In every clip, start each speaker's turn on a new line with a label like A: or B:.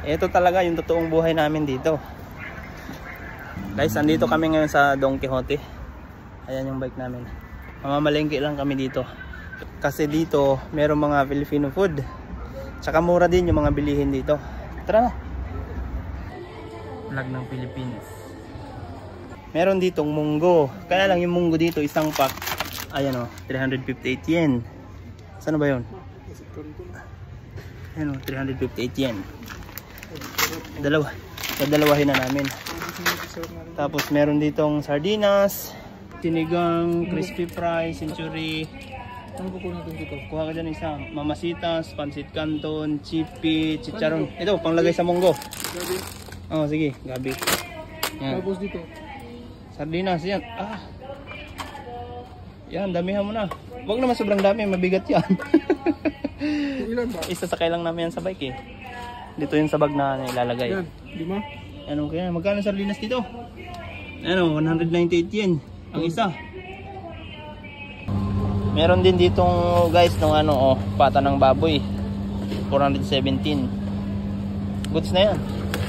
A: Ito talaga yung totoong buhay namin dito. Guys, andito kami ngayon sa Don Quixote. Ayan yung bike namin. Mamamalengke lang kami dito. Kasi dito, merong mga Filipino food. Tsaka mura din yung mga bilihin dito. Tara na. Vlog ng Philippines. Meron ditong munggo. Kaya lang yung munggo dito, isang pack. Ayan o, 358 yen. Saan ba yun? Ayan o, 358 yen. Dalawa. Dadalawahin na namin. Tapos meron ditong sardinas, sinigang, crispy fry, century. Ano po natin dito? Kuha ka dyan isa. Mamasitas, pansit canton, chipi, chicharon. Ito, panglagay sa munggo. Gabi. Oh, sige, gabi. Yan. Tapos dito. Sardinas, yan. Ah. Yan, damihan mo na. Huwag naman sobrang dami, mabigat yan. Ilan ba? Isasakay lang namin yan sa bike eh. Dito yung sa bag na ilalagay. Yan, 5. Ano kaya? Magkano sardinas dito? Ano, 198 yen ang isa. Meron din ditong guys nung ano, pata ng baboy. 417. Goods na yan.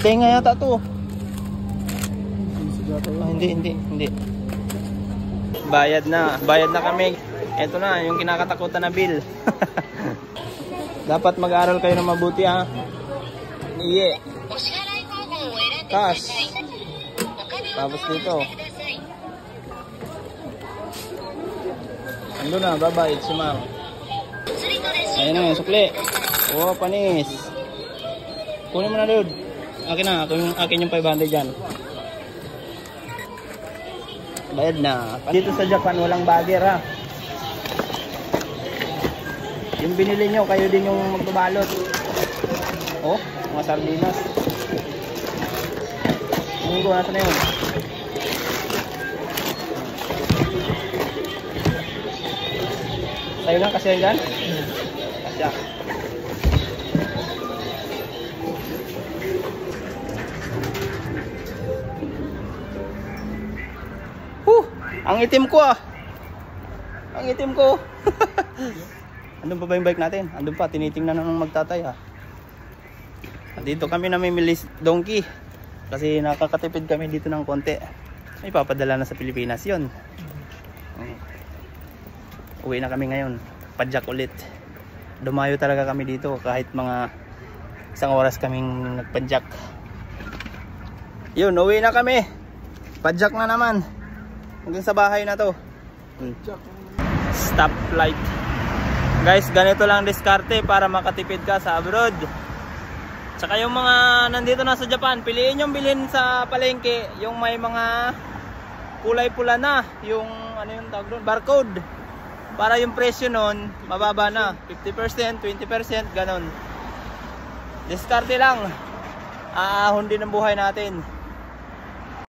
A: Tenga yata to. Hindi. Bayad na kami. Ito na yung kinakatakutan na bill. Dapat mag-aral kayo ng mabuti ha. Iye. Cash. Tapos dito. Ando na, babayad si ma'am. Ayun na, sukli. Oh, panis. Kunin mo na dude. Akin na, akin yung 500 dyan. Bayad na. Dito sa Japan, walang bagger ha. Yung binili nyo, kayo din yung magbabalot. Oh, mga sardinas. Munggo, nasa na yun? Tayo lang kasi yan? Kasya. Ang itim ko ah. Ang itim ko. Andun pa ba yung bike natin? Andun pa, tinitingnan na ng magtatay ah. Dito kami namimili donkey. Kasi nakakatipid kami dito ng konti. May papadala na sa Pilipinas yun. Uwi na kami ngayon. Padjak ulit. Dumayo talaga kami dito. Kahit mga 1 oras kaming nagpadjak. Yun, uwi na kami. Padjak na naman. Hanggang sa bahay na to. Stoplight. Guys, ganito lang diskarte para makatipid ka sa abroad. Tsaka yung mga nandito na sa Japan, piliin yung bilhin sa palengke, yung may mga kulay pula na, yung ano yung tawag doon, barcode. Para yung presyo nun, mababa na, 50%, 20%, ganon. Diskarte lang. Aahon din ang buhay natin.